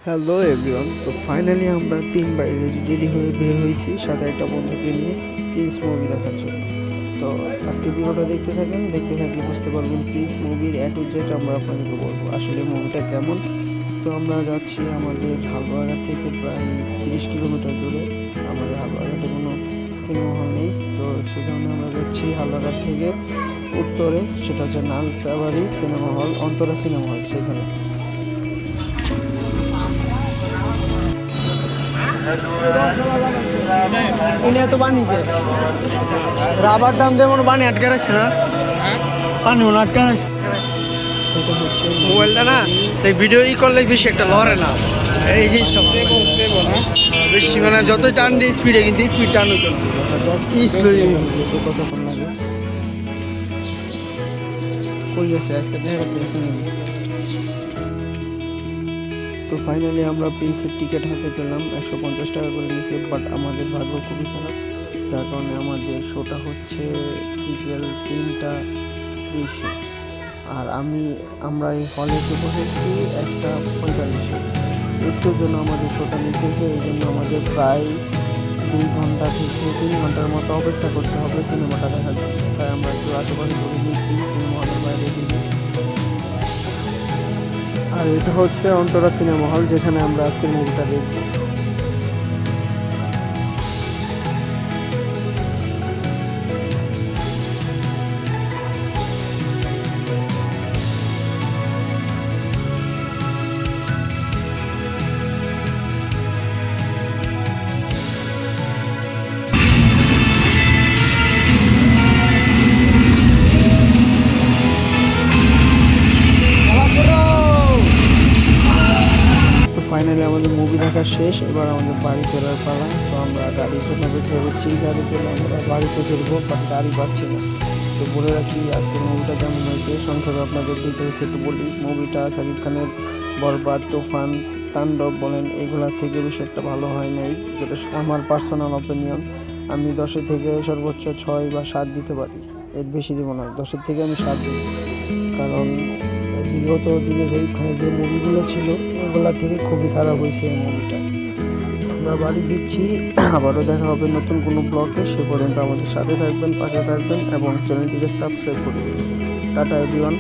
Hello everyone, তো finally আমরা 3 ভাই রেডি হয়ে বের হয়েছি সাথে একটা বন্ধুকে নিয়ে প্রিন্স মুভি দেখার জন্য। তো আজকে ভিডিওটা দেখতে থাকলে বুঝতে পারবেন প্রিন্স মুভির A to Z আমরা আপনাদেরকে বলবো আসলে মুভিটা কেমন। তো আমরা যাচ্ছি আমাদের হালুয়াঘাট থেকে প্রায় 30 কিলোমিটার দূরে। আমাদের হালুয়াঘাটে কোনো সিনেমা হল নেই, তো সেই কারণে আমরা যাচ্ছি হালুয়াঘাট থেকে উত্তরে, সেটা হচ্ছে নালতাবাড়ি cinema hall, Antara cinema hall, সেখানে। ইনে তো পানি কে রাবার টান দিয়ে মনে পানি আটকে রাখছে না, পানি মনে আটকে রাখছে। এটা হচ্ছে মোবাইলটা না এই ভিডিও করলে বেশি একটা লড়ে না, এই জিনিসটা বেশি মানে যতই টান দিয়ে স্পিডে, কিন্তু স্পিড টান হতো কতক্ষণ লাগে। কই গেছে আজকে দেখা গেছে নাকি। তো ফাইনালি আমরা প্রিন্সের টিকিট হাতে পেলাম, 150 টাকা করে নিয়েছে। বাট আমাদের ভাগ্য খুবই খারাপ, যার কারণে আমাদের শোটা হচ্ছে বিকেল 3:30-এ, আর আমরা এই হলে এসে বসেছি 1:45-এ। একটুর জন্য আমাদের শোটা নিতেছে, এই জন্য আমাদের প্রায় 2 ঘন্টা থেকে 3 ঘন্টার মতো অপেক্ষা করতে হবে সিনেমাটা দেখার জন্য। তাই আমরা একটু আশেপাশে করে নিচ্ছি সিনেমা হলের বাইরে দিকে। আর এটা হচ্ছে অন্তরা সিনেমা হল, যেখানে আমরা আজকের মুভিটা দেখব। ফাইনালি আমাদের মুভি দেখা শেষ, এবার আমাদের বাড়ি ফেরার পালা। তো আমরা গাড়ির জন্য বের হচ্ছি, গাড়ি পেলে আমরা বাড়িতে ফিরবো, বাট গাড়ি পাচ্ছি না। তো বলে রাখি আজকের মুভিটা কেমন হয়েছে সংক্ষেপে আপনাদের ডিটেলস একটু বলি। মুভিটা শাকিব খানের বরবাদ, তুফান, তাণ্ডব বলেন, এগুলোর থেকে বেশি একটা ভালো হয় নাই, যেটা আমার পার্সোনাল অপিনিয়ন। আমি 10 থেকে সর্বোচ্চ 6 বা 7 দিতে পারি, এর বেশি দিব না। 10 থেকে আমি 7 দিই, কারণ বিগত দিনে শাকিব খানের যে মুভিগুলো ছিল এগুলা থেকে খুবই খারাপ হয়েছে এই মুভিটা। আমরা বাড়ি ফিরছি, আবারও দেখা হবে নতুন কোনো ব্লগে। সে পর্যন্ত আমাদের সাথে থাকবেন, পাশে থাকবেন এবং চ্যানেলটিকে সাবস্ক্রাইব করবেন। Tata everyone.